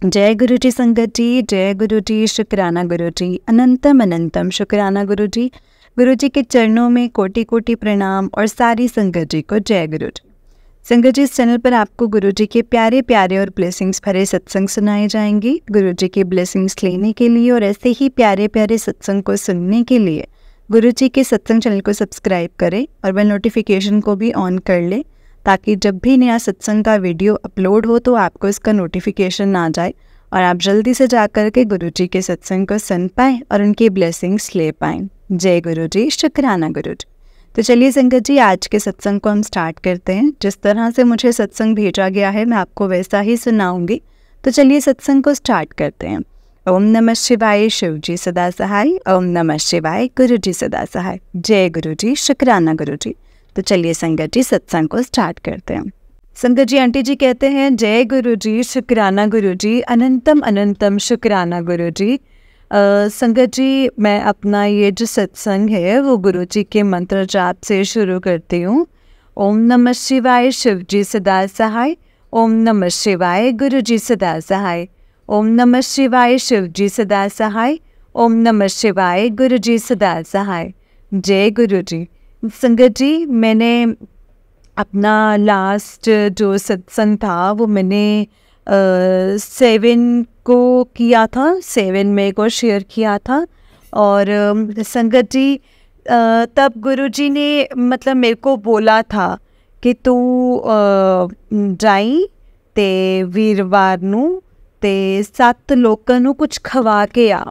जय गुरु जी संगत जी, जय गुरु जी, शुक्राना गुरु जी, अनंतम अनंतम शुक्राना गुरु जी। गुरु जी के चरणों में कोटि कोटि प्रणाम और सारी संगत जी को जय गुरु जी। संगत जी, इस चैनल पर आपको गुरु जी के प्यारे प्यारे और ब्लेसिंग्स भरे सत्संग सुनाए जाएंगे। गुरु जी के ब्लेसिंग्स लेने के लिए और ऐसे ही प्यारे प्यारे सत्संग को सुनने के लिए गुरु जी के सत्संग चैनल को सब्सक्राइब करें और बेल नोटिफिकेशन को भी ऑन कर लें, ताकि जब भी नया सत्संग का वीडियो अपलोड हो तो आपको इसका नोटिफिकेशन ना जाए और आप जल्दी से जाकर के गुरु जी के सत्संग को सुन पाएँ और उनकी ब्लेसिंग्स ले पाएँ। जय गुरु जी, शुक्राना गुरु जी। तो चलिए संगत जी, आज के सत्संग को हम स्टार्ट करते हैं। जिस तरह से मुझे सत्संग भेजा गया है मैं आपको वैसा ही सुनाऊंगी। तो चलिए सत्संग को स्टार्ट करते हैं। ओम नमः शिवाय, शिव जी सदा सहाय। ओम नमः शिवाय, गुरु जी सदा सहाय। जय गुरु जी, शुक्राना गुरु जी। तो चलिए संगत जी, सत्संग को स्टार्ट करते हैं। संगत जी, आंटी जी कहते हैं जय गुरु जी, शुक्राना गुरु जी, अनंतम अनंतम शुक्राना गुरु जी। संगत जी, मैं अपना ये जो सत्संग है वो गुरु जी के मंत्र जाप से शुरू करती हूँ। ओम नमः शिवाय, शिव जी सदा सहाय। ओम नमः शिवाय, गुरु जी सदा सहाय। ओम नमः शिवाय, शिव जी सदा सहाय। ओम नमः शिवाय, गुरु जी सदा सहाय। जय गुरु जी। संगत जी, मैंने अपना लास्ट जो सत्संग था वो मैंने 7 को किया था, 7 मई को शेयर किया था। और संगत जी, तब गुरुजी ने मतलब मेरे को बोला था कि तू जाई ते वीरवार नू ते 7 लोकां नू कुछ खवा के आ,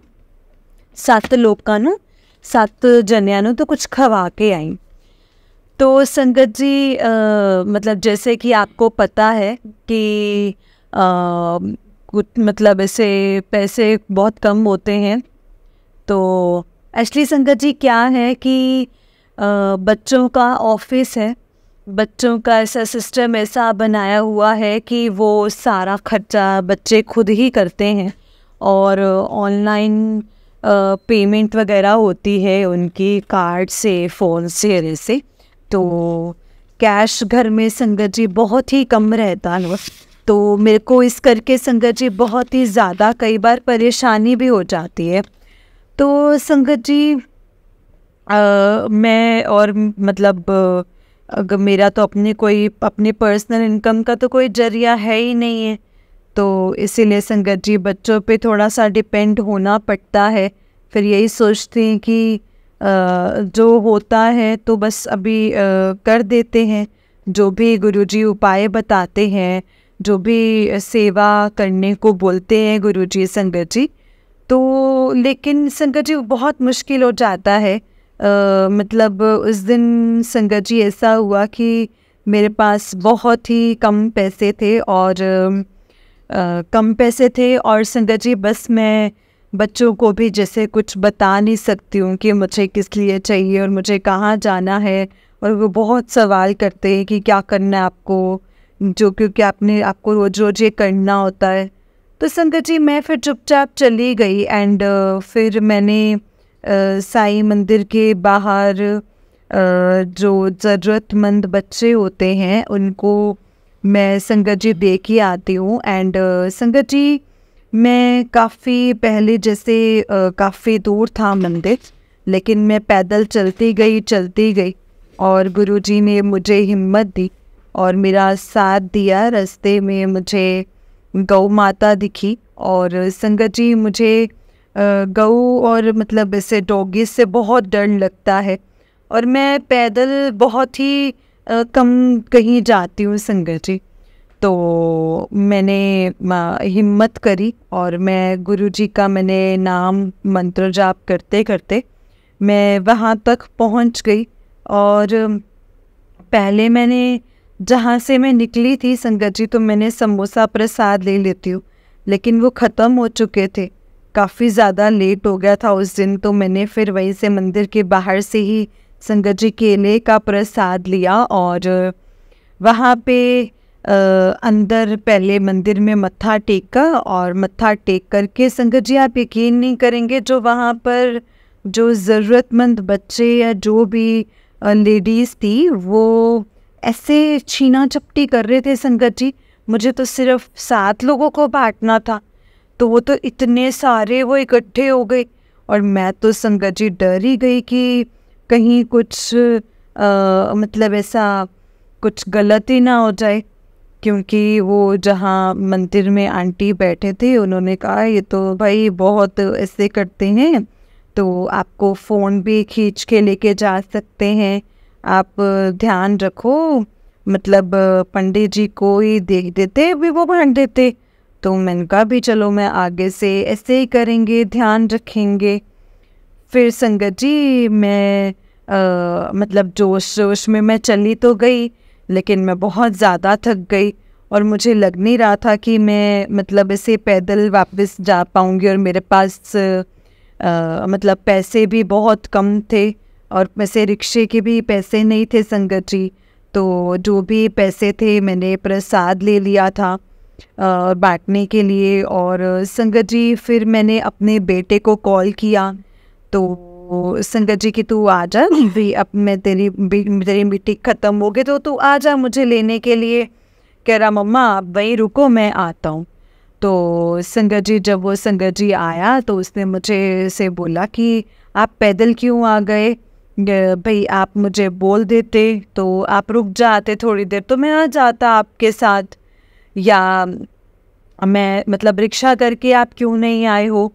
7 लोकां नू 7 जनियां नू तो कुछ खवा के आई। तो संगत जी, मतलब जैसे कि आपको पता है कि कुछ मतलब ऐसे पैसे बहुत कम होते हैं। तो एक्चुअली संगत जी क्या है कि बच्चों का ऑफिस है, बच्चों का ऐसा सिस्टम ऐसा बनाया हुआ है कि वो सारा खर्चा बच्चे खुद ही करते हैं और ऑनलाइन पेमेंट वगैरह होती है उनकी कार्ड से, फ़ोन से, ऐसे। तो कैश घर में संगत जी बहुत ही कम रहता है। तो मेरे को इस करके संगत जी बहुत ही ज़्यादा कई बार परेशानी भी हो जाती है। तो संगत जी, मैं और मतलब अगर मेरा तो अपने पर्सनल इनकम का तो कोई जरिया है ही नहीं है, तो इसीलिए संगत जी बच्चों पे थोड़ा सा डिपेंड होना पड़ता है। फिर यही सोचते हैं कि जो होता है तो बस अभी कर देते हैं, जो भी गुरुजी उपाय बताते हैं, जो भी सेवा करने को बोलते हैं गुरुजी संगत जी। तो लेकिन संगत जी बहुत मुश्किल हो जाता है। मतलब उस दिन संगत जी ऐसा हुआ कि मेरे पास बहुत ही कम पैसे थे और संगत जी बस मैं बच्चों को भी जैसे कुछ बता नहीं सकती हूँ कि मुझे किस लिए चाहिए और मुझे कहाँ जाना है। और वो बहुत सवाल करते हैं कि क्या करना है आपको, जो क्योंकि आपको रोज़ रोज़ ये करना होता है। तो संगत जी मैं फिर चुपचाप चली गई एंड फिर मैंने साईं मंदिर के बाहर जो ज़रूरतमंद बच्चे होते हैं उनको मैं संगत जी दे के आती हूँ। एंड संगत जी, मैं काफ़ी पहले जैसे काफ़ी दूर था मंदिर, लेकिन मैं पैदल चलती गई और गुरुजी ने मुझे हिम्मत दी और मेरा साथ दिया। रास्ते में मुझे गौ माता दिखी और संगत जी मुझे गऊ और मतलब ऐसे डॉगी से बहुत डर लगता है और मैं पैदल बहुत ही कम कहीं जाती हूँ संगत जी। तो मैंने हिम्मत करी और मैं गुरुजी का मैंने नाम मंत्र जाप करते करते मैं वहाँ तक पहुँच गई। और पहले मैंने जहाँ से मैं निकली थी संगत जी, तो मैंने समोसा प्रसाद ले लेती हूँ, लेकिन वो ख़त्म हो चुके थे, काफ़ी ज़्यादा लेट हो गया था उस दिन। तो मैंने फिर वहीं से मंदिर के बाहर से ही संगत जी केले का प्रसाद लिया और वहाँ पे अंदर पहले मंदिर में मत्था टेका और मत्था टेक करके संगत जी आप यकीन नहीं करेंगे, जो वहाँ पर जो ज़रूरतमंद बच्चे या जो भी लेडीज़ थी वो ऐसे छीना झपटी कर रहे थे संगत जी। मुझे तो सिर्फ 7 लोगों को बांटना था, तो वो तो इतने सारे वो इकट्ठे हो गए, और मैं तो संगत जी डर ही गई कि कहीं कुछ मतलब ऐसा कुछ गलत ही ना हो जाए, क्योंकि वो जहाँ मंदिर में आंटी बैठे थे उन्होंने कहा ये तो भाई बहुत ऐसे करते हैं, तो आपको फ़ोन भी खींच के लेके जा सकते हैं, आप ध्यान रखो, मतलब पंडित जी को ही देख देते भी वो बांट देते। तो मैंने कहा भी चलो मैं आगे से ऐसे ही करेंगे, ध्यान रखेंगे। फिर संगत जी मैं मतलब जोश जोश में मैं चली तो गई, लेकिन मैं बहुत ज़्यादा थक गई और मुझे लग नहीं रहा था कि मैं मतलब ऐसे पैदल वापस जा पाऊँगी, और मेरे पास मतलब पैसे भी बहुत कम थे और वैसे रिक्शे के भी पैसे नहीं थे संगत जी। तो जो भी पैसे थे मैंने प्रसाद ले लिया था बांटने के लिए। और संगत जी फिर मैंने अपने बेटे को कॉल किया, तो संगत जी की तू आ जा भी, अब मैं तेरी मीटिंग ख़त्म हो गई तो तू आ जा मुझे लेने के लिए। कह रहा मम्मा आप वहीं रुको मैं आता हूँ। तो संगत जी जब वो संगत जी आया तो उसने मुझे से बोला कि आप पैदल क्यों आ गए, भाई आप मुझे बोल देते तो आप रुक जाते थोड़ी देर तो मैं आ जाता आपके साथ, या मैं मतलब रिक्शा करके आप क्यों नहीं आए हो।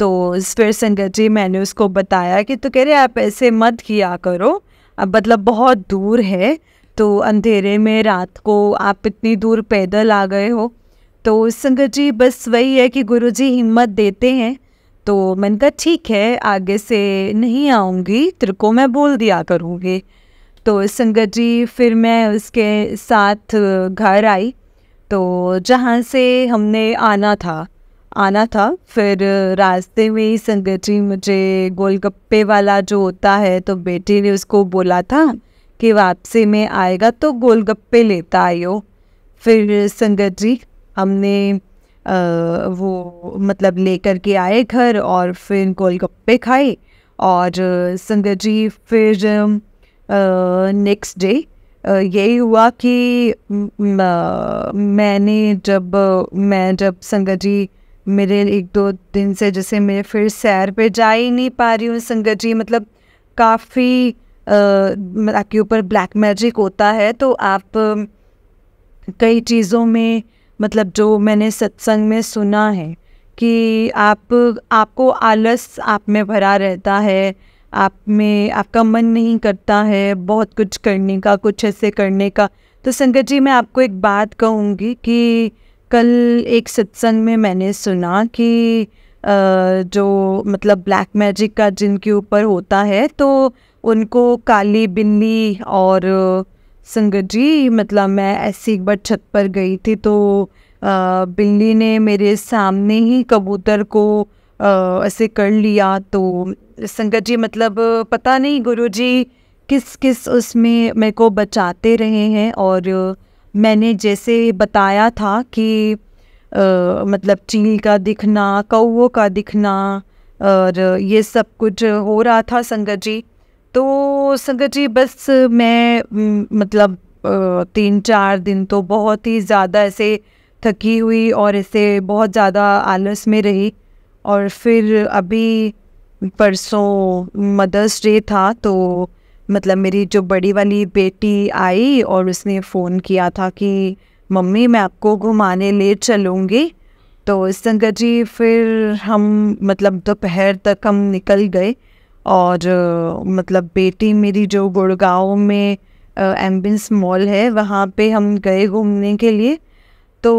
तो फिर संगत जी मैंने उसको बताया कि तो कह रहे आप ऐसे मत किया करो, अब मतलब बहुत दूर है, तो अंधेरे में रात को आप इतनी दूर पैदल आ गए हो। तो संगत जी बस वही है कि गुरुजी हिम्मत देते हैं। तो मैंने कहा ठीक है आगे से नहीं आऊँगी, तेरे को मैं बोल दिया करूँगी। तो संगत जी फिर मैं उसके साथ घर आई, तो जहाँ से हमने आना था फिर रास्ते में ही संगत जी मुझे गोलगप्पे वाला जो होता है, तो बेटी ने उसको बोला था कि वापसी में आएगा तो गोलगप्पे लेता आइयो। फिर संगत जी हमने वो मतलब लेकर के आए घर और फिर गोलगप्पे खाए। और संगत जी फिर नेक्स्ट डे यही हुआ कि मैं जब संगत जी मेरे 1-2 दिन से जैसे मैं फिर सैर पे जा ही नहीं पा रही हूँ संगत जी, मतलब काफ़ी आपके ऊपर ब्लैक मैजिक होता है, तो आप कई चीज़ों में मतलब जो मैंने सत्संग में सुना है कि आपको आलस आप में भरा रहता है, आप में आपका मन नहीं करता है बहुत कुछ करने का, कुछ ऐसे करने का। तो संगत जी मैं आपको एक बात कहूँगी कि कल एक सत्संग में मैंने सुना कि जो मतलब ब्लैक मैजिक का जिनके ऊपर होता है तो उनको काली बिल्ली, और संगत जी मतलब मैं ऐसी एक बार छत पर गई थी तो बिल्ली ने मेरे सामने ही कबूतर को ऐसे कर लिया। तो संगत जी मतलब पता नहीं गुरुजी किस किस उसमें मेरे को बचाते रहे हैं। और मैंने जैसे बताया था कि मतलब चील का दिखना, कौवों का दिखना और ये सब कुछ हो रहा था संगत जी। तो संगत जी बस मैं मतलब 3-4 दिन तो बहुत ही ज़्यादा ऐसे थकी हुई और ऐसे बहुत ज़्यादा आलस में रही। और फिर अभी परसों मदर्स डे था तो मतलब मेरी जो बड़ी वाली बेटी आई और उसने फ़ोन किया था कि मम्मी मैं आपको घुमाने ले चलूँगी। तो संगत जी फिर हम मतलब दोपहर तक हम निकल गए और मतलब बेटी मेरी जो गुड़गांव में एम्बियंस मॉल है वहाँ पे हम गए घूमने के लिए। तो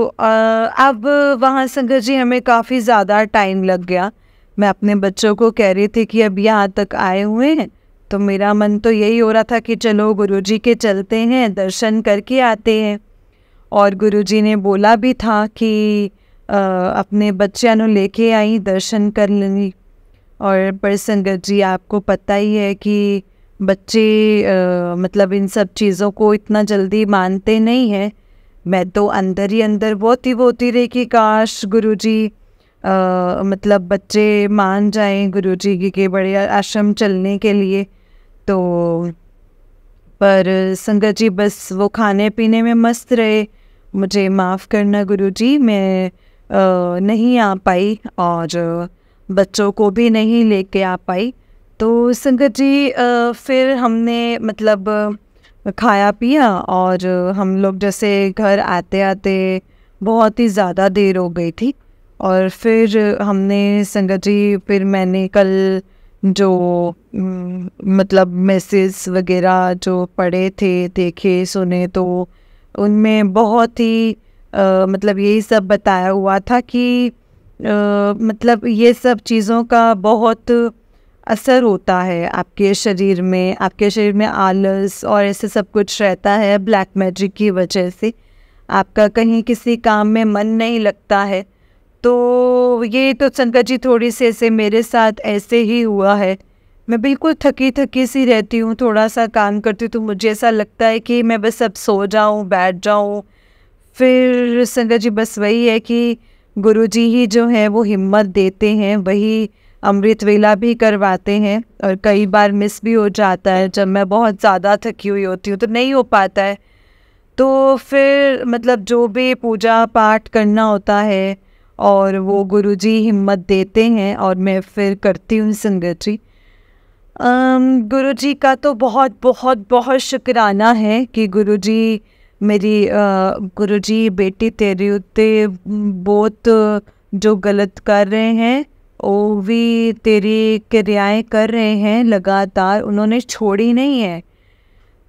अब वहाँ संगत जी हमें काफ़ी ज़्यादा टाइम लग गया। मैं अपने बच्चों को कह रही थी कि अब यहाँ तक आए हुए हैं तो मेरा मन तो यही हो रहा था कि चलो गुरुजी के चलते हैं, दर्शन करके आते हैं। और गुरुजी ने बोला भी था कि अपने बच्चों को लेके आई दर्शन कर लेंगी। और पर संगत जी आपको पता ही है कि बच्चे मतलब इन सब चीज़ों को इतना जल्दी मानते नहीं हैं। मैं तो अंदर ही अंदर बहुत ही रही कि काश गुरुजी मतलब बच्चे मान जाएं गुरुजी के बड़े आश्रम चलने के लिए। तो पर संगत जी बस वो खाने पीने में मस्त रहे। मुझे माफ़ करना गुरुजी, मैं नहीं आ पाई और बच्चों को भी नहीं लेके आ पाई। तो संगत जी फिर हमने मतलब खाया पिया और हम लोग जैसे घर आते आते बहुत ही ज़्यादा देर हो गई थी। और फिर हमने संगत जी फिर मैंने कल जो मतलब मैसेज वगैरह जो पढ़े थे, देखे, सुने, तो उनमें बहुत ही मतलब यही सब बताया हुआ था कि मतलब ये सब चीज़ों का बहुत असर होता है आपके शरीर में आलस और ऐसे सब कुछ रहता है ब्लैक मैजिक की वजह से। आपका कहीं किसी काम में मन नहीं लगता है। तो ये तो संकट जी थोड़ी सी ऐसे मेरे साथ ऐसे ही हुआ है। मैं बिल्कुल थकी थकी सी रहती हूँ, थोड़ा सा काम करती हूँ तो मुझे ऐसा लगता है कि मैं बस अब सो जाऊँ, बैठ जाऊँ। फिर संगत जी बस वही है कि गुरुजी ही जो है वो हिम्मत देते हैं, वही अमृत वेला भी करवाते हैं। और कई बार मिस भी हो जाता है, जब मैं बहुत ज़्यादा थकी हुई होती हूँ तो नहीं हो पाता है। तो फिर मतलब जो भी पूजा पाठ करना होता है और वो गुरुजी हिम्मत देते हैं और मैं फिर करती हूँ संगत जी। गुरुजी का तो बहुत बहुत बहुत शुक्राना है कि गुरुजी मेरी गुरुजी बेटी तेरे उत्ते बहुत जो गलत कर रहे हैं वो भी तेरी क्रियाएं कर रहे हैं लगातार, उन्होंने छोड़ी नहीं है।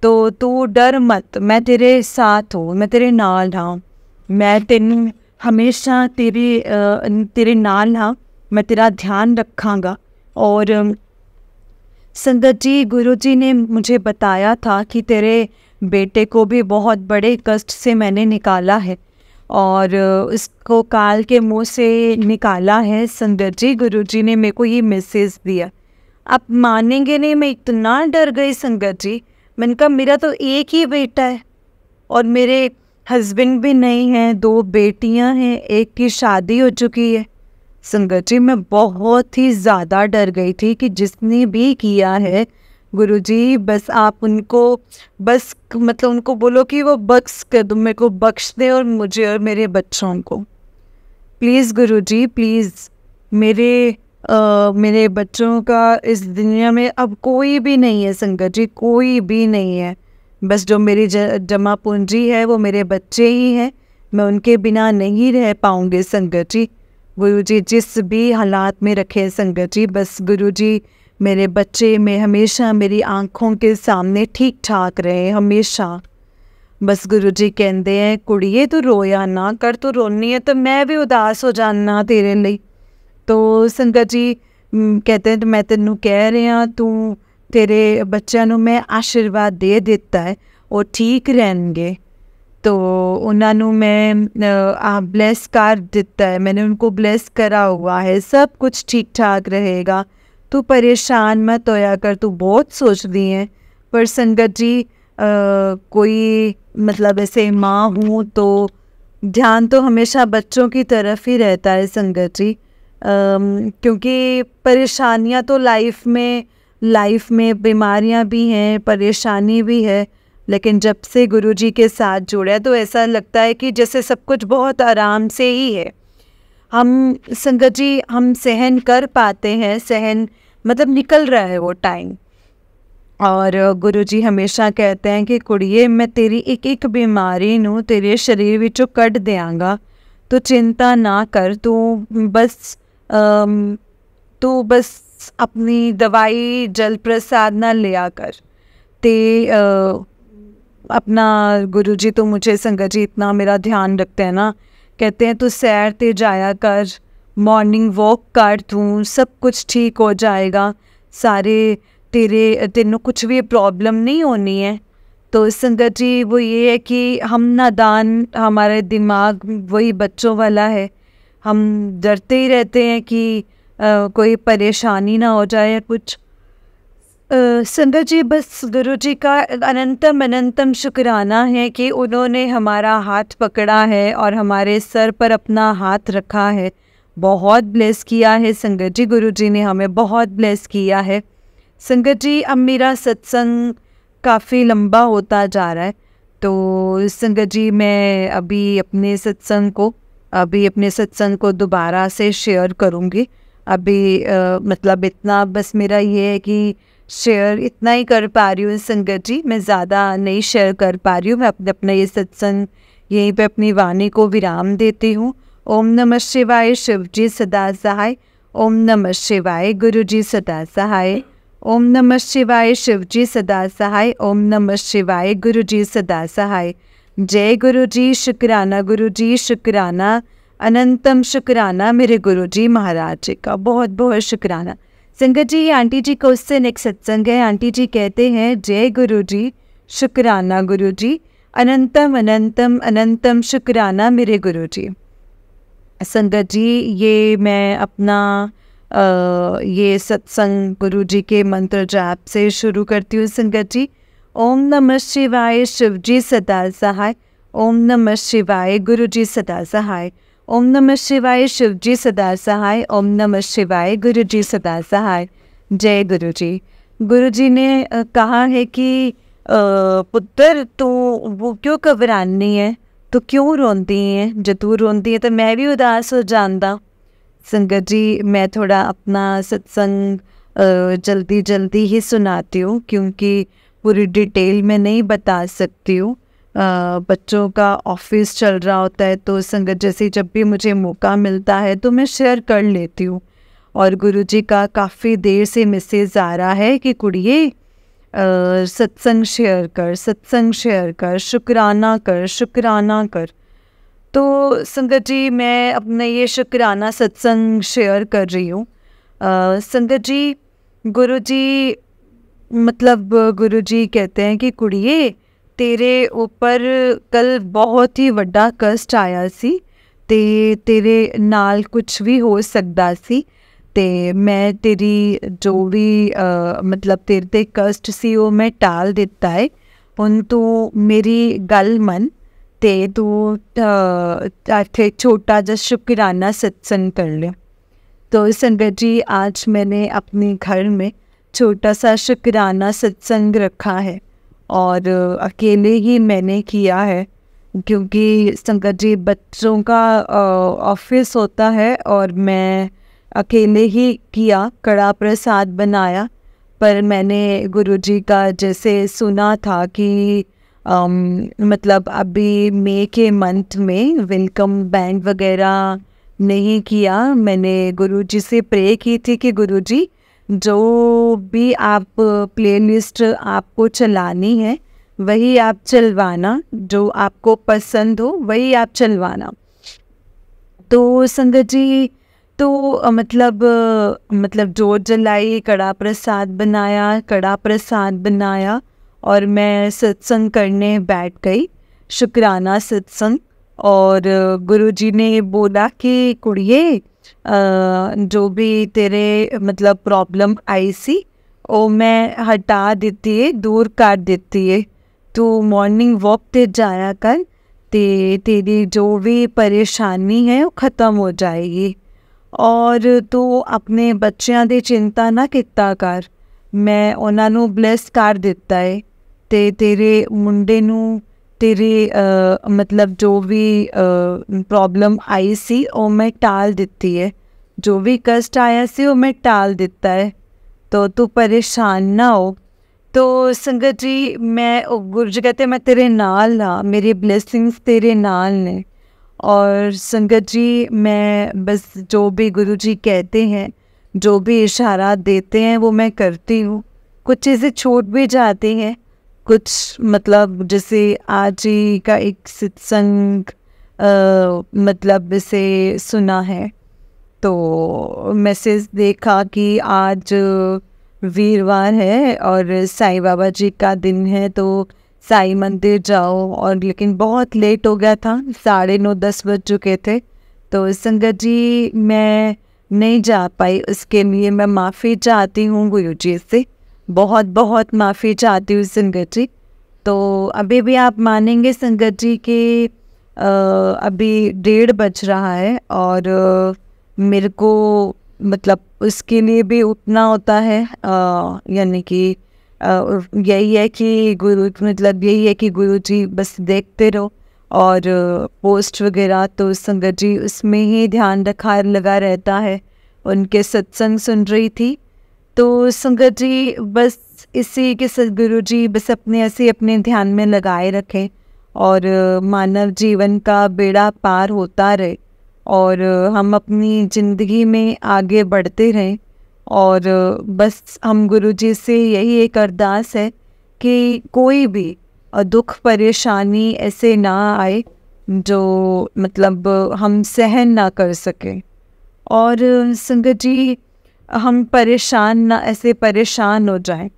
तो तू डर मत, मैं तेरे साथ हूँ, मैं तेरे नाल हाँ, मैं तेन हमेशा तेरे नाल हाँ, मैं तेरा ध्यान रखांगा। और संगत जी गुरुजी ने मुझे बताया था कि तेरे बेटे को भी बहुत बड़े कष्ट से मैंने निकाला है और इसको काल के मुंह से निकाला है। संगत जी गुरुजी ने मेरे को ये मैसेज दिया। आप मानेंगे नहीं, मैं इतना डर गई संगत जी। मैंने कहा मेरा तो एक ही बेटा है और मेरे हस्बैंड भी नहीं हैं, 2 बेटियां हैं, एक की शादी हो चुकी है। संगत जी मैं बहुत ही ज़्यादा डर गई थी कि जिसने भी किया है गुरुजी बस आप उनको बस मतलब उनको बोलो कि वो बख्श कर दो, मेरे को बख्श दे और मुझे और मेरे बच्चों को। प्लीज़ गुरुजी प्लीज़ मेरे बच्चों का इस दुनिया में अब कोई भी नहीं है संगत जी, कोई भी नहीं है। बस जो मेरी जमा पूंजी है वो मेरे बच्चे ही हैं। मैं उनके बिना नहीं रह पाऊँगी संगत जी। गुरुजी जिस भी हालात में रखे संगत जी, बस गुरुजी मेरे बच्चे में हमेशा मेरी आँखों के सामने ठीक ठाक रहे हमेशा। बस गुरुजी कहते हैं कुड़िए तू रोया ना कर, तू रोनी है तो मैं भी उदास हो जाना तेरे लिए। तो संगत जी कहते हैं मैं तेनू कह रहा तू तेरे बच्चों ਨੂੰ मैं आशीर्वाद दे दिता है, वो ठीक रहेंगे। तो उन्होंने मैं ब्लेस कर दिता है, मैंने उनको ब्लेस करा हुआ है, सब कुछ ठीक ठाक रहेगा। तू परेशान मत होया कर, तू बहुत सोच रही है। पर संगत जी कोई मतलब ऐसे माँ हूँ तो ध्यान तो हमेशा बच्चों की तरफ ही रहता है संगत जी। क्योंकि परेशानियाँ तो लाइफ में बीमारियाँ भी हैं, परेशानी भी है, लेकिन जब से गुरुजी के साथ जुड़े तो ऐसा लगता है कि जैसे सब कुछ बहुत आराम से ही है। हम संगत जी हम सहन कर पाते हैं, सहन मतलब निकल रहा है वो टाइम। और गुरुजी हमेशा कहते हैं कि कुड़िए मैं तेरी एक एक बीमारी नू तेरे शरीर विचों कढ़ देंगा, तो चिंता ना कर, तू बस अपनी दवाई जल प्रसाद ना लिया कर। ते अपना गुरुजी तो मुझे संगत जी इतना मेरा ध्यान रखते हैं ना, कहते हैं तू सैर ते जाया कर, मॉर्निंग वॉक कर, तू सब कुछ ठीक हो जाएगा, सारे तेनों कुछ भी प्रॉब्लम नहीं होनी है। तो संगत जी वो ये है कि हम नादान, हमारे दिमाग वही बच्चों वाला है, हम डरते ही रहते हैं कि कोई परेशानी ना हो जाए या कुछ। संगत जी बस गुरुजी का अनंतम शुक्राना है कि उन्होंने हमारा हाथ पकड़ा है और हमारे सर पर अपना हाथ रखा है। बहुत ब्लेस किया है संगत जी, गुरुजी ने हमें बहुत ब्लेस किया है। संगत जी अब मेरा सत्संग काफ़ी लंबा होता जा रहा है, तो संगत जी मैं अभी अपने सत्संग को अभी अपने सत्संग को दोबारा से शेयर करूँगी। अभी मतलब इतना बस मेरा ये है कि शेयर इतना ही कर पा रही हूँ संगत जी, मैं ज़्यादा नहीं शेयर कर पा रही हूँ। मैं अपना ये सत्संग यहीं पे अपनी वाणी को विराम देती हूँ। ओम नमः शिवाय, शिव जी सदा सहाय। ओम नमः शिवाय, गुरु जी सदा सहाय। ओम नमः शिवाय, शिव जी सदा सहाय। ओम नमः शिवाय, गुरु जी सदा सहाय। जय गुरु जी, शुक्राना गुरु जी, शुक्राना, अनंतम शुक्राना मेरे गुरु जी महाराज जी का, बहुत बहुत शुक्राना। संगत जी, ये आंटी जी का उससे नेक्स्ट सत्संग है। आंटी जी कहते हैं, जय गुरु जी, शुक्राना गुरु जी, अनंतम अनंतम अनंतम शुक्राना मेरे गुरु जी। संगत जी, ये मैं अपना ये सत्संग गुरु जी के मंत्र जाप से शुरू करती हूँ। संगत जी, ओम नमः शिवाय, शिव जी सदा सहाय। ओम नमः शिवाय, गुरु जी सदा सहाय। ओम नमः शिवाय, शिव जी सदा सहाय। ओम नमः शिवाय, गुरु जी सदा सहाय। जय गुरु जी। गुरु जी ने कहा है कि पुत्र तू वो क्यों घबरानी है, तो क्यों रोंदी है, जो तू रोंदी है तो मैं भी उदास हो जाता। संगत जी, मैं थोड़ा अपना सत्संग जल्दी जल्दी ही सुनाती हूँ, क्योंकि पूरी डिटेल में नहीं बता सकती हूँ। बच्चों का ऑफिस चल रहा होता है, तो संगत जैसे जब भी मुझे मौका मिलता है तो मैं शेयर कर लेती हूँ। और गुरुजी का काफ़ी देर से मैसेज आ रहा है कि कुड़िए सत्संग शेयर कर, सत्संग शेयर कर, शुक्राना कर, शुक्राना कर। तो संगत जी, मैं अपना ये शुक्राना सत्संग शेयर कर रही हूँ। संगत जी, गुरुजी मतलब गुरुजी कहते हैं कि कुड़िए तेरे ऊपर कल बहुत ही वड्डा कष्ट आया सी, ते तेरे नाल कुछ भी हो सकता सी, ते मैं तेरी जो भी मतलब तेरे ते कष्ट सी वो मैं टाल दिता है। हुण तू मेरी गल मन ते तू इत्थे छोटा जा शुक्राना सत्संग कर ले। तो संगत जी, आज मैंने अपने घर में छोटा सा शुक्राना सत्संग रखा है, और अकेले ही मैंने किया है, क्योंकि संगत जी बच्चों का ऑफिस होता है और मैं अकेले ही किया, कड़ा प्रसाद बनाया। पर मैंने गुरुजी का जैसे सुना था कि मतलब अभी मई के मंथ में वेलकम बैंड वगैरह नहीं किया। मैंने गुरुजी से प्रे की थी कि गुरुजी जो भी आप प्लेलिस्ट आपको चलानी है वही आप चलवाना, जो आपको पसंद हो वही आप चलवाना। तो संगत जी, तो मतलब जोत जलाई, कड़ा प्रसाद बनाया, कड़ा प्रसाद बनाया और मैं सत्संग करने बैठ गई, शुक्राना सत्संग। और गुरुजी ने बोला कि कुड़िए जो भी तेरे मतलब प्रॉब्लम आई सी वो मैं हटा देती है, दूर कर देती है। तू मॉर्निंग वॉक ते जाया कर, ते तेरी जो भी परेशानी है वो ख़त्म हो जाएगी। और तू अपने बच्चों की चिंता ना किता कर, मैं उन्हां नू ब्लैस कर दिता है, ते तेरे मुंडे नू तेरी मतलब जो भी प्रॉब्लम आई सी वो मैं टाल दिती है, जो भी कष्ट आया सी वो मैं टाल दिता है, तो तू परेशान ना हो। तो संगत जी, मैं गुरु जी कहते मैं तेरे नाल हाँ, मेरी ब्लेसिंग्स तेरे नाल ने। और संगत जी, मैं बस जो भी गुरु जी कहते हैं, जो भी इशारा देते हैं वो मैं करती हूँ। कुछ चीज़ें छूट भी जाती हैं, कुछ मतलब जैसे आज ही का एक सत्संग मतलब से सुना है, तो मैसेज देखा कि आज वीरवार है और साईं बाबा जी का दिन है, तो साईं मंदिर जाओ। और लेकिन बहुत लेट हो गया था, 9:30-10 बज चुके थे, तो संगत जी मैं नहीं जा पाई। उसके लिए मैं माफ़ी चाहती हूँ गुरु जी से, बहुत बहुत माफ़ी चाहती हूँ संगत जी। तो अभी भी आप मानेंगे संगत जी कि अभी 1:30 बज रहा है और मेरे को मतलब उसके लिए भी उठना होता है। यानी कि यही है कि गुरु मतलब यही है कि गुरु जी बस देखते रहो और पोस्ट वगैरह तो संगत जी उसमें ही ध्यान रखा लगा रहता है। उनके सत्संग सुन रही थी तो संगत जी बस इसी के सद्गुरु जी बस अपने ऐसे अपने ध्यान में लगाए रखें और मानव जीवन का बेड़ा पार होता रहे और हम अपनी ज़िंदगी में आगे बढ़ते रहें। और बस हम गुरु जी से यही एक अरदास है कि कोई भी दुख परेशानी ऐसे ना आए जो मतलब हम सहन ना कर सकें। और संगत जी हम परेशान ना ऐसे परेशान हो जाएं,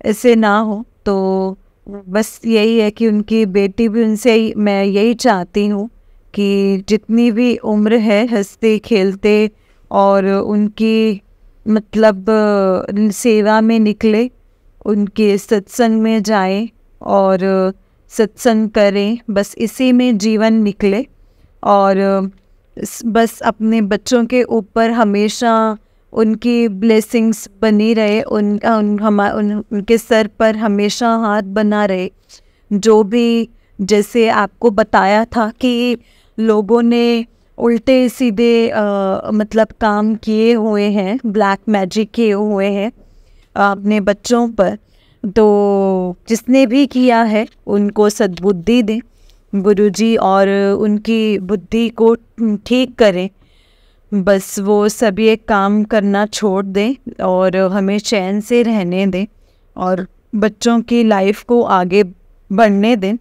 ऐसे ना हो। तो बस यही है कि उनकी बेटी भी उनसे मैं यही चाहती हूँ कि जितनी भी उम्र है हंसते खेलते और उनकी मतलब सेवा में निकले, उनके सत्संग में जाएं और सत्संग करें, बस इसी में जीवन निकले। और बस अपने बच्चों के ऊपर हमेशा उनकी ब्लेसिंग्स बनी रहे, उनके सर पर हमेशा हाथ बना रहे। जो भी जैसे आपको बताया था कि लोगों ने उल्टे सीधे मतलब काम किए हुए हैं, ब्लैक मैजिक किए हुए हैं अपने बच्चों पर, तो जिसने भी किया है उनको सद्बुद्धि दें गुरुजी और उनकी बुद्धि को ठीक करें। बस वो सभी एक काम करना छोड़ दें और हमें चैन से रहने दें और बच्चों की लाइफ को आगे बढ़ने दें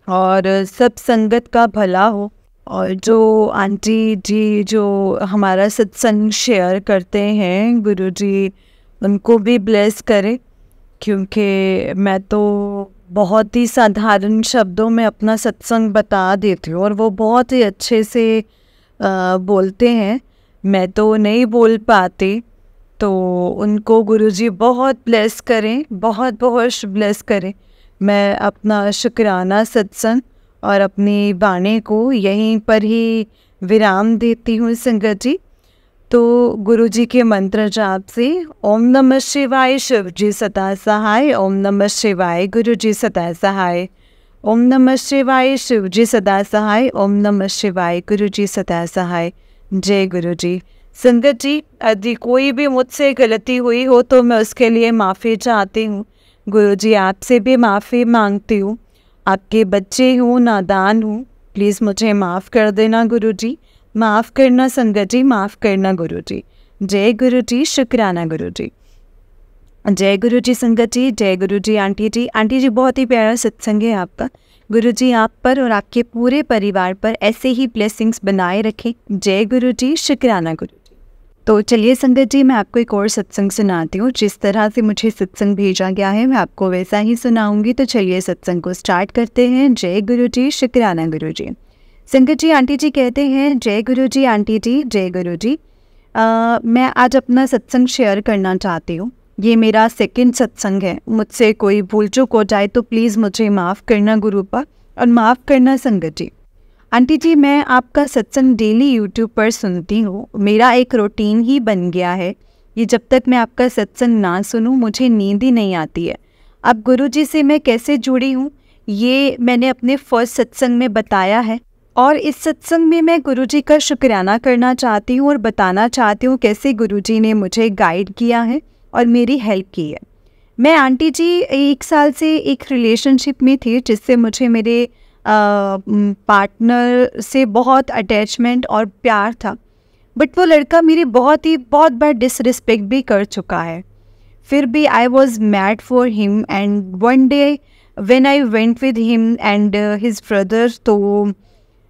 और सब संगत का भला हो। और जो आंटी जी जो हमारा सत्संग शेयर करते हैं गुरुजी उनको भी ब्लेस करें, क्योंकि मैं तो बहुत ही साधारण शब्दों में अपना सत्संग बता देती हूँ और वो बहुत ही अच्छे से बोलते हैं, मैं तो नहीं बोल पाती। तो उनको गुरुजी बहुत ब्लेस करें, बहुत बहुत ब्लेस करें। मैं अपना शुक्राना सत्संग और अपनी वाणी को यहीं पर ही विराम देती हूँ संगत जी। तो गुरुजी के मंत्र जाप से ओम नमः शिवाय शिव जी सदा सहाय, ओम नमः शिवाय गुरु जी सदा सहाय, ओम नमः शिवाय शिव जी सदा सहाय, ओम नमः शिवाय गुरु जी सदा सहाय। जय गुरु जी। संगत जी यदि कोई भी मुझसे गलती हुई हो तो मैं उसके लिए माफ़ी चाहती हूँ। गुरु जी आपसे भी माफ़ी मांगती हूँ, आपके बच्चे हूँ, नादान हूँ, प्लीज़ मुझे माफ़ कर देना गुरु जी, माफ़ करना संगत जी, माफ़ करना गुरु जी। जय गुरु जी, शुक्राना गुरु जी। जय गुरु जी संगत जी, जय गुरु जी आंटी जी। आंटी जी बहुत ही प्यारा सत्संग है आपका। गुरु जी आप पर और आपके पूरे परिवार पर ऐसे ही ब्लेसिंग्स बनाए रखें। जय गुरु जी, शुक्राना गुरु जी। तो चलिए संगत जी मैं आपको एक और सत्संग सुनाती हूँ। जिस तरह से मुझे सत्संग भेजा गया है मैं आपको वैसा ही सुनाऊंगी। तो चलिए सत्संग को स्टार्ट करते हैं। जय गुरु जी, शुक्राना गुरु जी। संगत जी आंटी जी कहते हैं जय गुरु जी आंटी जी, जय गुरु जी। मैं आज अपना सत्संग शेयर करना चाहती हूँ। ये मेरा सेकंड सत्संग है। मुझसे कोई भूल चूक हो जाए तो प्लीज़ मुझे माफ़ करना गुरुपा और माफ़ करना संगत जी। आंटी जी मैं आपका सत्संग डेली यूट्यूब पर सुनती हूँ, मेरा एक रूटीन ही बन गया है। ये जब तक मैं आपका सत्संग ना सुनूँ मुझे नींद ही नहीं आती है। अब गुरु जी से मैं कैसे जुड़ी हूँ ये मैंने अपने फर्स्ट सत्संग में बताया है और इस सत्संग में मैं गुरुजी का शुक्राना करना चाहती हूँ और बताना चाहती हूँ कैसे गुरुजी ने मुझे गाइड किया है और मेरी हेल्प की है। मैं आंटी जी 1 साल से एक रिलेशनशिप में थी जिससे मुझे मेरे पार्टनर से बहुत अटैचमेंट और प्यार था, बट वो लड़का मेरी बहुत बार डिसरिस्पेक्ट भी कर चुका है। फिर भी I was mad for him and one day when I went with him and his brother, तो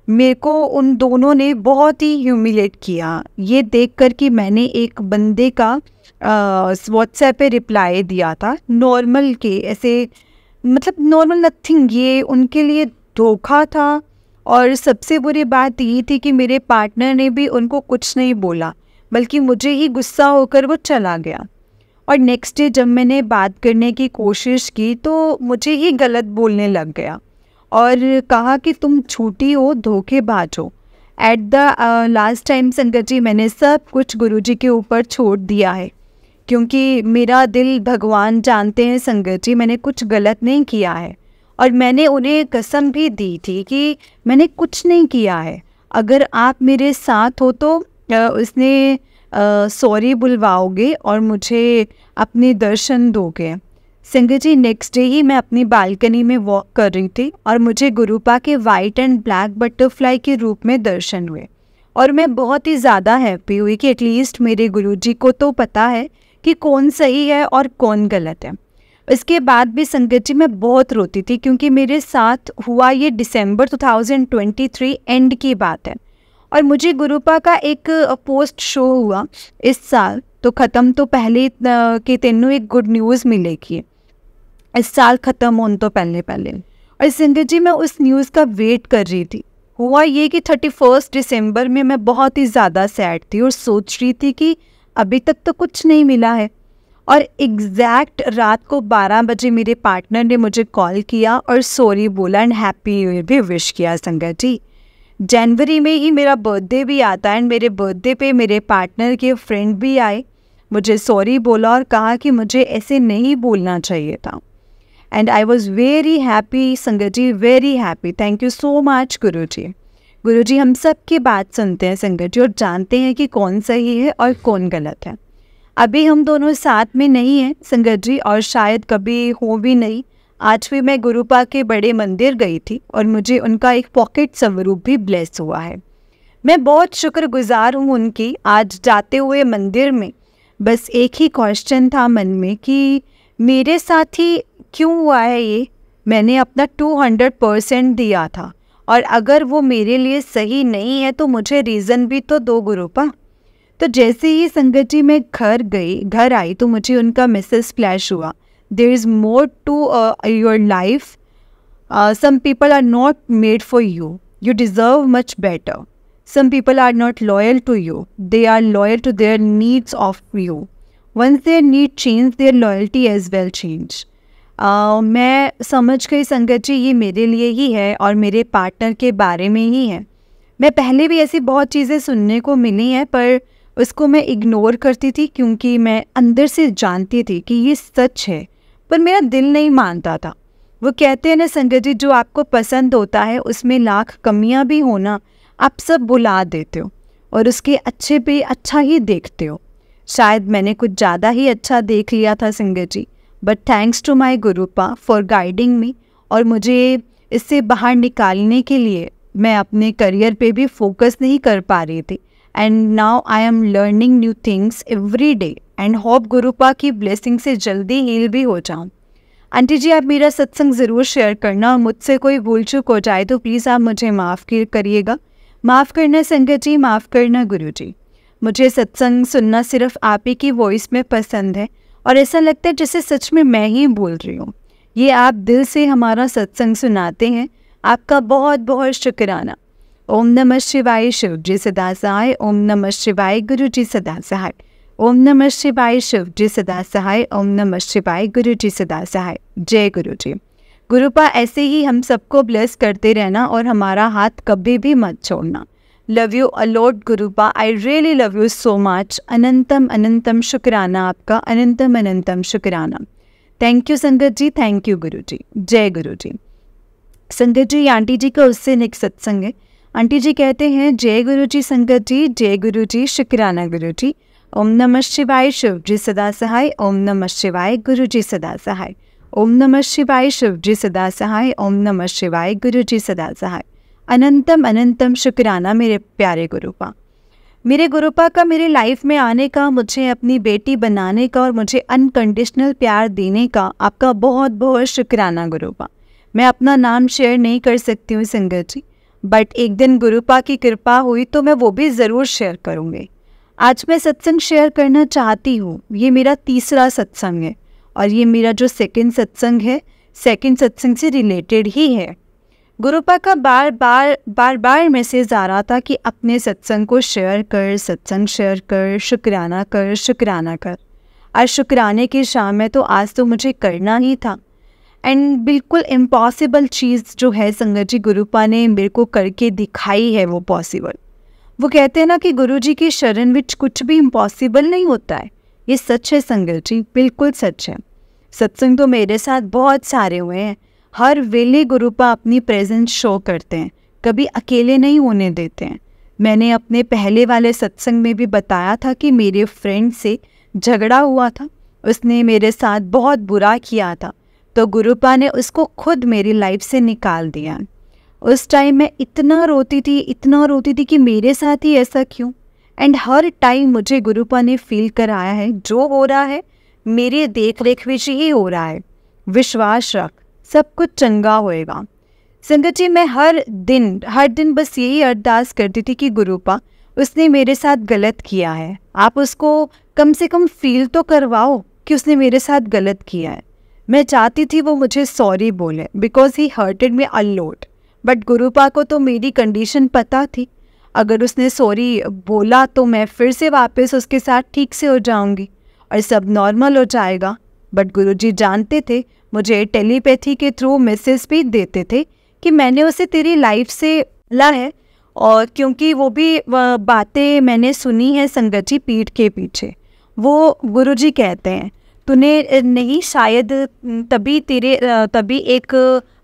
मेरे को उन दोनों ने बहुत ही ह्यूमिलेट किया। ये देखकर कि मैंने एक बंदे का व्हाट्सएप पे रिप्लाई दिया था नॉर्मल के, ऐसे मतलब नॉर्मल नथिंग, ये उनके लिए धोखा था। और सबसे बुरी बात ये थी कि मेरे पार्टनर ने भी उनको कुछ नहीं बोला बल्कि मुझे ही गुस्सा होकर वो चला गया। और नेक्स्ट डे जब मैंने बात करने की कोशिश की तो मुझे ही गलत बोलने लग गया और कहा कि तुम झूठी हो, धोखेबाज हो। एट द लास्ट टाइम संगत जी मैंने सब कुछ गुरुजी के ऊपर छोड़ दिया है, क्योंकि मेरा दिल भगवान जानते हैं संगत जी, मैंने कुछ गलत नहीं किया है। और मैंने उन्हें कसम भी दी थी कि मैंने कुछ नहीं किया है, अगर आप मेरे साथ हो तो उसने सॉरी बुलवाओगे और मुझे अपने दर्शन दोगे। संगत जी, नेक्स्ट डे ही मैं अपनी बालकनी में वॉक कर रही थी और मुझे गुरुपा के वाइट एंड ब्लैक बटरफ्लाई के रूप में दर्शन हुए और मैं बहुत ही ज़्यादा हैप्पी हुई कि एटलीस्ट मेरे गुरुजी को तो पता है कि कौन सही है और कौन गलत है। इसके बाद भी संगत जी मैं बहुत रोती थी क्योंकि मेरे साथ हुआ ये दिसंबर 2023 एंड की बात है और मुझे गुरुपा का एक पोस्ट शो हुआ इस साल, तो ख़त्म तो पहले के तेनों एक गुड न्यूज़ मिलेगी इस साल ख़त्म होने तो पहले पहले। और संगत जी मैं उस न्यूज़ का वेट कर रही थी। हुआ ये कि 31 दिसंबर में मैं बहुत ही ज़्यादा सैड थी और सोच रही थी कि अभी तक तो कुछ नहीं मिला है। और एग्जैक्ट रात को 12 बजे मेरे पार्टनर ने मुझे कॉल किया और सॉरी बोला एंड हैप्पी न्यू ईयर भी विश किया। संगत जी, जनवरी में ही मेरा बर्थडे भी आता है एंड मेरे बर्थडे पे मेरे पार्टनर के फ्रेंड भी आए, मुझे सॉरी बोला और कहा कि मुझे ऐसे नहीं बोलना चाहिए था। And I was very happy Sangat ji, very happy. Thank you so much Guruji. Guruji हम सब की बात सुनते हैं संगत जी और जानते हैं कि कौन सही है और कौन गलत है। अभी हम दोनों साथ में नहीं हैं संगत जी और शायद कभी हो भी नहीं। आज भी मैं गुरुपा के बड़े मंदिर गई थी और मुझे उनका एक पॉकेट स्वरूप भी ब्लेस हुआ है। मैं बहुत शुक्रगुजार हूँ उनकी। आज जाते हुए मंदिर में बस एक ही क्वेश्चन था मन में कि मेरे साथ ही क्यों हुआ है ये। मैंने अपना 200% दिया था और अगर वो मेरे लिए सही नहीं है तो मुझे रीज़न भी तो दो गुरुपा। तो जैसे ही संगत जी मैं घर आई तो मुझे उनका मैसेज फ्लैश हुआ, there is more to your life, some people are not made for you, you deserve much better, some people are not loyal to you, they are loyal to their needs of you, once their need change their loyalty as well change. मैं समझ गई संगत जी ये मेरे लिए ही है और मेरे पार्टनर के बारे में ही है। मैं पहले भी ऐसी बहुत चीज़ें सुनने को मिली हैं पर उसको मैं इग्नोर करती थी क्योंकि मैं अंदर से जानती थी कि ये सच है, पर मेरा दिल नहीं मानता था। वो कहते हैं ना संगत जी, जो आपको पसंद होता है उसमें लाख कमियां भी होना आप सब भुला देते हो और उसके अच्छे पे अच्छा ही देखते हो। शायद मैंने कुछ ज़्यादा ही अच्छा देख लिया था Sangat ji, but thanks to my Gurupa for guiding me और मुझे इससे बाहर निकालने के लिए मैं अपने करियर पे भी फोकस नहीं कर पा रही थी। And now I am learning new things every day and hope Gurupa की ब्लेसिंग से जल्दी हील भी हो जाऊँ। आंटी जी आप मेरा सत्संग ज़रूर शेयर करना और मुझसे कोई भूल चूक हो जाए तो प्लीज़ आप मुझे माफ़ करिएगा। माफ़ करना संगत जी, माफ़ करना गुरु जी। मुझे सत्संग सुनना सिर्फ आप ही की वॉइस में पसंद है और ऐसा लगता है जैसे सच में मैं ही बोल रही हूँ। ये आप दिल से हमारा सत्संग सुनाते हैं, आपका बहुत बहुत शुक्राना। ओम नमः शिवाय शिव जी सदा सहाय, ओम नमः शिवाय गुरु जी सदा सहाय, ओम नमः शिवाय शिव जी सदा सहाय, ओम नमः शिवाय गुरु जी सदा सहाय। जय गुरु जी। गुरुपा ऐसे ही हम सबको ब्लेस करते रहना और हमारा हाथ कभी भी मत छोड़ना। Love you a lot Gurupa, I really love you so much. अनंतम अनंतम शुक्राना आपका, अनंतम अनंतम शुक्राना। थैंक यू संगत जी, थैंक यू गुरु जी। जय गुरु जी। संगत जी आंटी जी का उससे नेक्स्ट सत्संग है। आंटी जी कहते हैं जय गुरु जी संगत जी, जय गुरु जी, शुक्राना गुरु जी। ओम नमः शिवाय शिव जी सदा सहाय, ओम नमः शिवाय गुरु जी सदा सहाय, ओम नमः शिवाय शिव जी सदा सहाय, ओम नमः शिवाय गुरु जी सदा सहाय। अनंतम अनंतम शुक्राना मेरे प्यारे गुरुपा। मेरे गुरुपा का मेरे लाइफ में आने का, मुझे अपनी बेटी बनाने का और मुझे अनकंडीशनल प्यार देने का आपका बहुत बहुत शुक्राना गुरुपा। मैं अपना नाम शेयर नहीं कर सकती हूँ संगत जी, बट एक दिन गुरुपा की कृपा हुई तो मैं वो भी ज़रूर शेयर करूँगी। आज मैं सत्संग शेयर करना चाहती हूँ। ये मेरा तीसरा सत्संग है और ये मेरा जो सेकंड सत्संग है, सेकंड सत्संग से रिलेटेड ही है। गुरुपा का बार बार मैसेज आ रहा था कि अपने सत्संग को शेयर कर, सत्संग शेयर कर, शुक्राना कर, शुक्राना कर। आज शुक्राने की शाम है तो आज तो मुझे करना ही था। एंड बिल्कुल इम्पॉसिबल चीज़ जो है संगत जी गुरुपा ने मेरे को करके दिखाई है वो पॉसिबल। वो कहते हैं ना कि गुरु जी की शरण विच कुछ भी इम्पॉसिबल नहीं होता है। ये सच है संगत जी, बिल्कुल सच है। सत्संग तो मेरे साथ बहुत सारे हुए हैं, हर वेले गुरुपा अपनी प्रेजेंस शो करते हैं, कभी अकेले नहीं होने देते हैं। मैंने अपने पहले वाले सत्संग में भी बताया था कि मेरे फ्रेंड से झगड़ा हुआ था, उसने मेरे साथ बहुत बुरा किया था, तो गुरुपा ने उसको खुद मेरी लाइफ से निकाल दिया। उस टाइम मैं इतना रोती थी कि मेरे साथ ही ऐसा क्यों। एंड हर टाइम मुझे गुरुपा ने फील कराया है जो हो रहा है मेरे देख रेख में ही हो रहा है, विश्वास रख, सब कुछ चंगा होएगा। संगत जी, मैं हर दिन बस यही अरदास करती थी कि गुरुपा, उसने मेरे साथ गलत किया है, आप उसको कम से कम फील तो करवाओ कि उसने मेरे साथ गलत किया है। मैं चाहती थी वो मुझे सॉरी बोले because he hurted me a lot, but Gurupa को तो मेरी कंडीशन पता थी, अगर उसने सॉरी बोला तो मैं फिर से वापस उसके साथ ठीक से हो जाऊंगी और सब नॉर्मल हो जाएगा। बट गुरुजी जानते थे, मुझे टेलीपैथी के थ्रू मैसेज भी देते थे कि मैंने उसे तेरी लाइफ से ला है, और क्योंकि वो भी बातें मैंने सुनी है संगत जी पीठ के पीछे। वो गुरुजी कहते हैं तूने नहीं, शायद तभी एक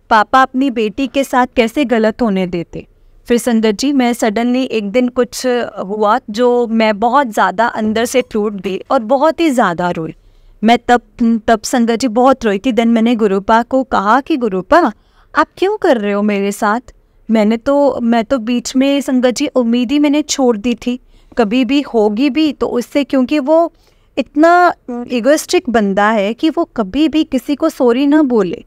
पापा अपनी बेटी के साथ कैसे गलत होने देते। फिर संगत जी मैं सडनली एक दिन कुछ हुआ जो मैं बहुत ज़्यादा अंदर से टूट गई और बहुत ही ज़्यादा रोई। मैं तब संगत जी बहुत रोई थी। देन मैंने गुरुपा को कहा कि गुरुपा आप क्यों कर रहे हो मेरे साथ, मैं तो बीच में संगत जी उम्मीद ही मैंने छोड़ दी थी, कभी भी होगी भी तो उससे, क्योंकि वो इतना इगोइस्टिक बंदा है कि वो कभी भी किसी को सॉरी ना बोले।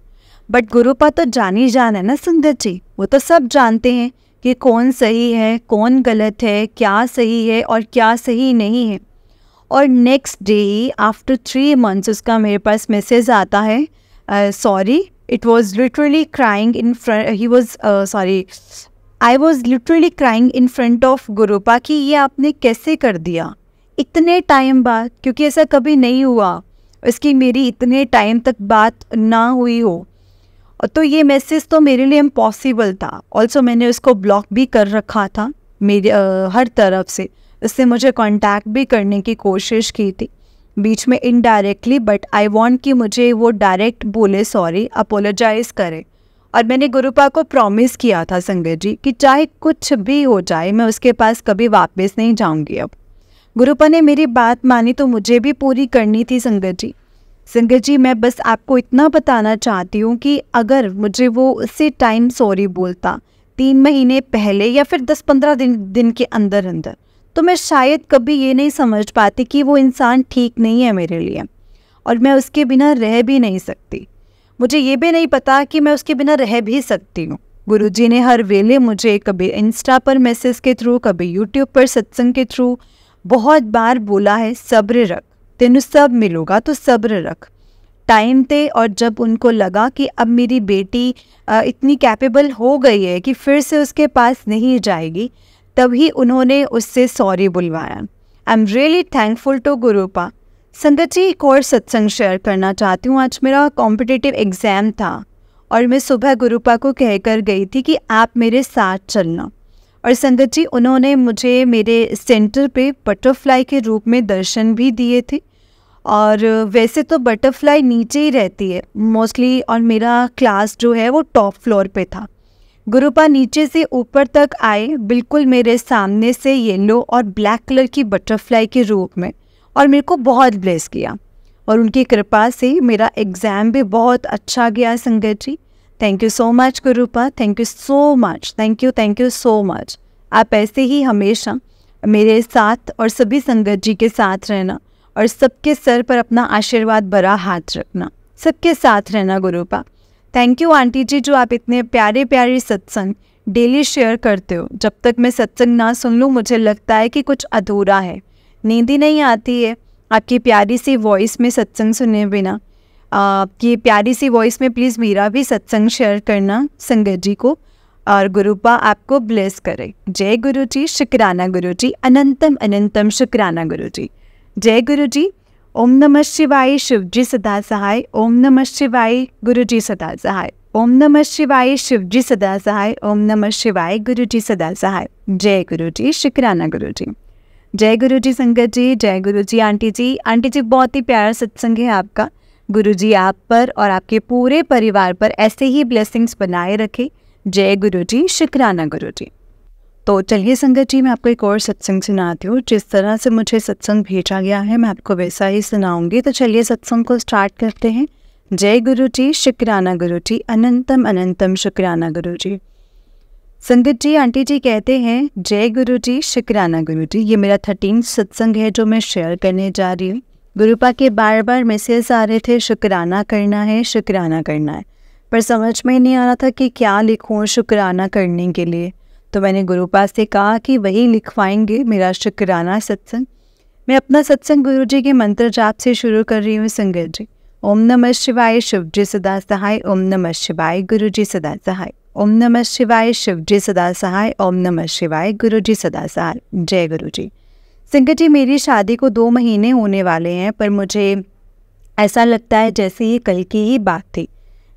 बट गुरुपा तो जानी जान है ना संगत जी, वो तो सब जानते हैं कि कौन सही है कौन गलत है, क्या सही है और क्या सही नहीं है। और नेक्स्ट डे आफ्टर 3 months उसका मेरे पास मैसेज आता है, sorry, it was literally crying in front, I was literally crying in front of Gurupa कि ये आपने कैसे कर दिया इतने टाइम बाद, क्योंकि ऐसा कभी नहीं हुआ इसकी मेरी इतने टाइम तक बात ना हुई हो। तो ये मैसेज तो मेरे लिए इम्पॉसिबल था। ऑल्सो मैंने उसको ब्लॉक भी कर रखा था मेरे हर तरफ से, उससे मुझे कांटेक्ट भी करने की कोशिश की थी बीच में इनडायरेक्टली, बट आई वांट कि मुझे वो डायरेक्ट बोले सॉरी, अपोलोजाइज़ करे। और मैंने गुरुपा को प्रॉमिस किया था संगत जी कि चाहे कुछ भी हो जाए मैं उसके पास कभी वापस नहीं जाऊंगी। अब गुरुपा ने मेरी बात मानी तो मुझे भी पूरी करनी थी संगत जी। संगत जी मैं बस आपको इतना बताना चाहती हूँ कि अगर मुझे वो उसी टाइम सॉरी बोलता 3 महीने पहले या फिर 10-15 दिन के अंदर अंदर, तो मैं शायद कभी ये नहीं समझ पाती कि वो इंसान ठीक नहीं है मेरे लिए और मैं उसके बिना रह भी नहीं सकती। मुझे ये भी नहीं पता कि मैं उसके बिना रह भी सकती हूँ। गुरुजी ने हर वेले मुझे कभी इंस्टा पर मैसेज के थ्रू, कभी यूट्यूब पर सत्संग के थ्रू बहुत बार बोला है, सब्र रख, तेनू सब मिलूगा तो सब्र रख। टाइम थे और जब उनको लगा कि अब मेरी बेटी इतनी कैपेबल हो गई है कि फिर से उसके पास नहीं जाएगी, तभी उन्होंने उससे सॉरी बुलवाया। I am really thankful to Gurupa. Sangat ji एक और सत्संग शेयर करना चाहती हूँ। आज मेरा कॉम्पिटिटिव एग्ज़ाम था और मैं सुबह गुरुपा को कहकर गई थी कि आप मेरे साथ चलना, और संगत जी उन्होंने मुझे मेरे सेंटर पे बटरफ्लाई के रूप में दर्शन भी दिए थे। और वैसे तो बटरफ्लाई नीचे ही रहती है मोस्टली, और मेरा क्लास जो है वो टॉप फ्लोर पे था। गुरुपा नीचे से ऊपर तक आए बिल्कुल मेरे सामने से येलो और ब्लैक कलर की बटरफ्लाई के रूप में, और मेरे को बहुत ब्लेस किया, और उनकी कृपा से मेरा एग्ज़ाम भी बहुत अच्छा गया Sangat ji. Thank you so much Gurupa, thank you so much, thank you so much. आप ऐसे ही हमेशा मेरे साथ और सभी संगत जी के साथ रहना और सबके सर पर अपना आशीर्वाद भरा हाथ रखना, सबके साथ रहना गुरुपा। थैंक यू आंटी जी, जो आप इतने प्यारे प्यारे सत्संग डेली शेयर करते हो। जब तक मैं सत्संग ना सुन लूँ मुझे लगता है कि कुछ अधूरा है, नींद ही नहीं आती है आपकी प्यारी सी वॉइस में सत्संग सुने बिना। आपकी प्यारी सी वॉइस में प्लीज़ मेरा भी सत्संग शेयर करना संगत जी को, और गुरुपा आपको ब्लेस करे। जय गुरु जी, शुक्राना गुरु जी, अनंतम अनंतम शुक्राना गुरु जी। जय गुरु जी। ओम नमः शिवाय, शिव जी सदा सहाय। ओम नमः शिवाय, गुरु जी सदा सहाय। ओम नमः शिवाय, शिव जी सदा सहाय। ओम नमः शिवाय, गुरु जी सदा सहाय। जय गुरु जी, शुक्राना गुरु जी। जय गुरु जी संगत जी, जय गुरु जी आंटी जी। आंटी जी बहुत ही प्यारा सत्संग है आपका, गुरुजी आप पर और आपके पूरे परिवार पर ऐसे ही ब्लेसिंग्स बनाए रखे। जय गुरुजी, शुक्राना गुरुजी। तो चलिए संगत जी, मैं आपको एक और सत्संग सुनाती हूँ। जिस तरह से मुझे सत्संग भेजा गया है मैं आपको वैसा ही सुनाऊंगी। तो चलिए सत्संग को स्टार्ट करते हैं। जय गुरुजी, शुक्राना गुरुजी, अनंतम अनंतम शुक्राना गुरुजी। संगत जी, आंटी जी कहते हैं जय गुरुजी, शुक्राना गुरुजी। ये मेरा 13 सत्संग है जो मैं शेयर करने जा रही हूँ। गुरुपा के बार बार मैसेज आ रहे थे शुक्राना करना है, शुक्राना करना है, पर समझ में नहीं आ रहा था कि क्या लिखूँ शुक्राना करने के लिए। तो मैंने गुरुपा से कहा कि वही लिखवाएंगे, मेरा शुक्राना सत्संग। मैं अपना सत्संग गुरुजी के मंत्र जाप से शुरू कर रही हूँ संगत जी। ओम नमः शिवाय, शिव जी सदा सहाय। ओम नमः शिवाय, गुरुजी सदा सहाय। ओम नमः शिवाय, शिव जी सदा सहाय। ओम नमः शिवाय, गुरुजी सदा सहाय। जय गुरुजी। संगत जी, मेरी शादी को 2 महीने होने वाले हैं, पर मुझे ऐसा लगता है जैसे ये कल की ही बात थी।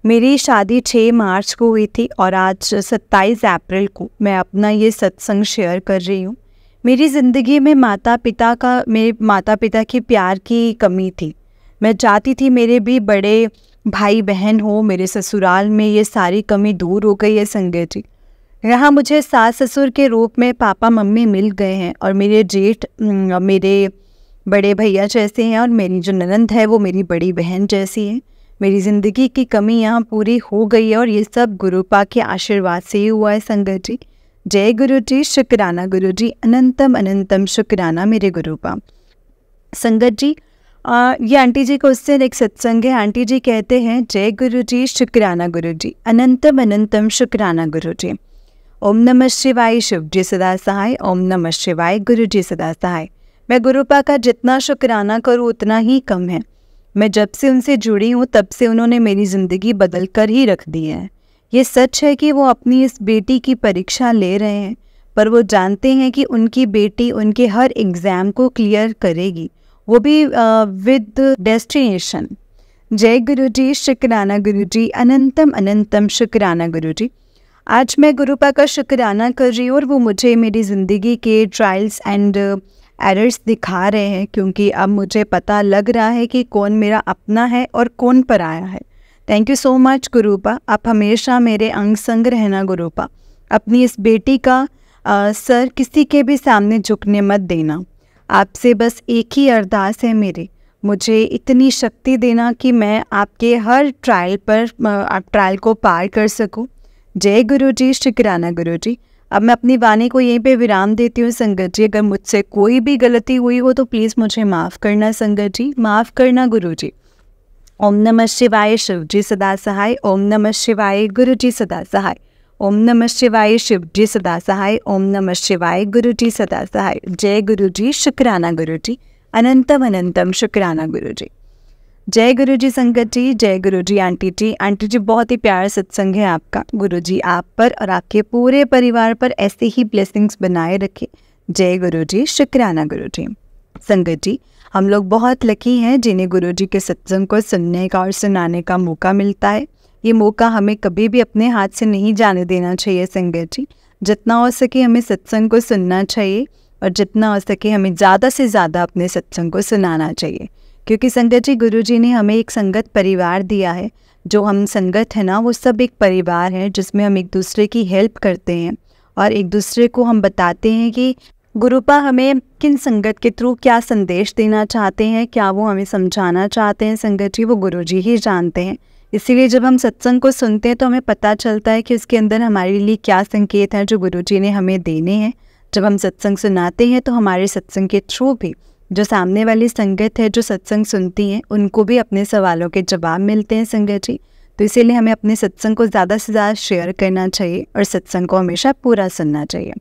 मेरी शादी 6 मार्च को हुई थी और आज 27 अप्रैल को मैं अपना ये सत्संग शेयर कर रही हूँ। मेरी ज़िंदगी में मेरे माता पिता की प्यार की कमी थी। मैं चाहती थी मेरे भी बड़े भाई बहन हो। मेरे ससुराल में ये सारी कमी दूर हो गई है संगत जी। यहाँ मुझे सास ससुर के रूप में पापा मम्मी मिल गए हैं और मेरे जेठ मेरे बड़े भैया जैसे हैं और मेरी जो ननंद है वो मेरी बड़ी बहन जैसी है। मेरी ज़िंदगी की कमी यहाँ पूरी हो गई है और ये सब गुरुपा के आशीर्वाद से ही हुआ है संगत जी। जय गुरुजी, शुक्राना गुरुजी, अनंतम अनंतम शुक्राना मेरे गुरुपा। संगत जी, ये आंटी जी को उससे एक सत्संग है। आंटी जी कहते हैं जय गुरुजी, शुक्राना गुरुजी, अनंतम अनंतम शुक्राना गुरुजी। ओम नमः शिवाय, शिव जी सदा सहाय। ओम नमः शिवाय, गुरुजी सदा सहाय। मैं गुरुपा का जितना शुक्राना करूँ उतना ही कम है। मैं जब से उनसे जुड़ी हूँ तब से उन्होंने मेरी ज़िंदगी बदल कर ही रख दी है। ये सच है कि वो अपनी इस बेटी की परीक्षा ले रहे हैं, पर वो जानते हैं कि उनकी बेटी उनके हर एग्ज़ाम को क्लियर करेगी, वो भी विद डेस्टिनेशन। जय गुरुजी, शुक्राना गुरुजी, अनंतम अनंतम शुक्राना गुरुजी। आज मैं गुरुपा का शुक्राना कर रही हूँ और वो मुझे मेरी ज़िंदगी के ट्रायल्स एंड एरर्स दिखा रहे हैं, क्योंकि अब मुझे पता लग रहा है कि कौन मेरा अपना है और कौन पराया है। Thank you so much गुरुपा। आप हमेशा मेरे अंग संग रहना गुरुपा। अपनी इस बेटी का सर किसी के भी सामने झुकने मत देना। आपसे बस एक ही अरदास है मेरी, मुझे इतनी शक्ति देना कि मैं आपके हर ट्रायल को पार कर सकूं। जय गुरुजी, शुक्राना गुरुजी। अब मैं अपनी वाणी को यहीं पे विराम देती हूँ संगत जी। अगर मुझसे कोई भी गलती हुई हो तो प्लीज़ मुझे माफ़ करना संगत जी, माफ़ करना गुरुजी। ओम नमः शिवाय, शिव जी सदा सहाय। ओम नमः शिवाय, गुरुजी सदा सहाय। ओम नमः शिवाय, शिव जी सदा सहाय। ओम नमः शिवाय, गुरुजी सदा सहाय। जय गुरुजी, शुक्राना गुरुजी, अनंतम अनंतम शुक्राना गुरुजी। जय गुरुजी संगत जी, जय गुरुजी आंटी जी। आंटी जी, बहुत ही प्यारा सत्संग है आपका। गुरुजी आप पर और आपके पूरे परिवार पर ऐसे ही ब्लेसिंग्स बनाए रखे। जय गुरुजी, शुक्राना गुरुजी। संगत जी, हम लोग बहुत लकी हैं जिन्हें गुरुजी के सत्संग को सुनने का और सुनाने का मौका मिलता है। ये मौका हमें कभी भी अपने हाथ से नहीं जाने देना चाहिए संगत जी। जितना हो सके हमें सत्संग को सुनना चाहिए और जितना हो सके हमें ज़्यादा से ज़्यादा अपने सत्संग को सुनाना चाहिए, क्योंकि संगत जी गुरुजी ने हमें एक संगत परिवार दिया है। जो हम संगत है ना, वो सब एक परिवार है जिसमें हम एक दूसरे की हेल्प करते हैं और एक दूसरे को हम बताते हैं कि गुरुपा हमें किन संगत के थ्रू क्या संदेश देना चाहते हैं, क्या वो हमें समझाना चाहते हैं संगत जी, वो गुरुजी ही जानते हैं। इसीलिए जब हम सत्संग को सुनते हैं तो हमें पता चलता है कि उसके अंदर हमारे लिए क्या संकेत हैं जो गुरुजी ने हमें देने हैं। जब हम सत्संग सुनाते हैं तो हमारे सत्संग के थ्रू भी जो सामने वाली संगत है जो सत्संग सुनती हैं उनको भी अपने सवालों के जवाब मिलते हैं संगत जी। तो इसीलिए हमें अपने सत्संग को ज़्यादा से ज़्यादा शेयर करना चाहिए और सत्संग को हमेशा पूरा सुनना चाहिए।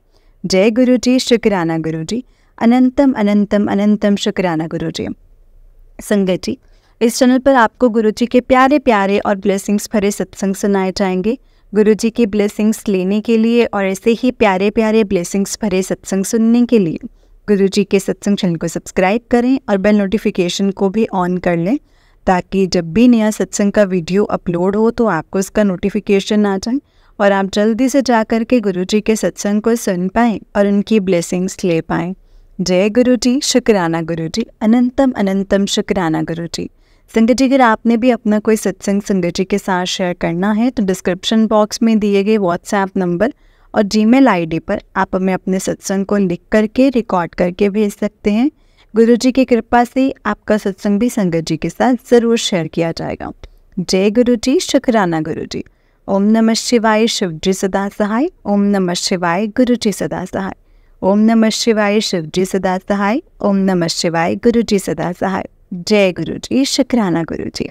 जय गुरुजी, शुक्राना गुरुजी, अनंतम अनंतम अनंतम शुक्राना गुरुजी। संगत जी, इस चैनल पर आपको गुरुजी के प्यारे प्यारे और ब्लेसिंग्स भरे सत्संग सुनाए जाएंगे। गुरुजी की ब्लेसिंग्स लेने के लिए और ऐसे ही प्यारे प्यारे ब्लेसिंग्स भरे सत्संग सुनने के लिए गुरुजी के सत्संग चैनल को सब्सक्राइब करें और बेल नोटिफिकेशन को भी ऑन कर लें, ताकि जब भी नया सत्संग का वीडियो अपलोड हो तो आपको उसका नोटिफिकेशन आ जाए और आप जल्दी से जा कर के गुरुजी के सत्संग को सुन पाएँ और उनकी ब्लेसिंग्स ले पाएँ। जय गुरुजी, शुक्राना गुरुजी, अनंतम अनंतम शुक्राना गुरुजी। संगत जी, अगर आपने भी अपना कोई सत्संग संगत जी के साथ शेयर करना है तो डिस्क्रिप्शन बॉक्स में दिए गए व्हाट्सएप नंबर और जीमेल आईडी पर आप हमें अपने सत्संग को लिख करके रिकॉर्ड करके भेज सकते हैं। गुरु जी की कृपा से आपका सत्संग भी संगत जी के साथ ज़रूर शेयर किया जाएगा। जय गुरु जी, शुक्राना गुरु जी। ओम नमः शिवाय, शिव जी सदा सहाय। ओम नमः शिवाय, गुरु जी सदा सहाय। ओम नमः शिवाय, शिव जी सदा सहाय। ओम नमः शिवाय, गुरु जी सदा सहाय। जय गुरु जी, शुक्राना गुरु जी।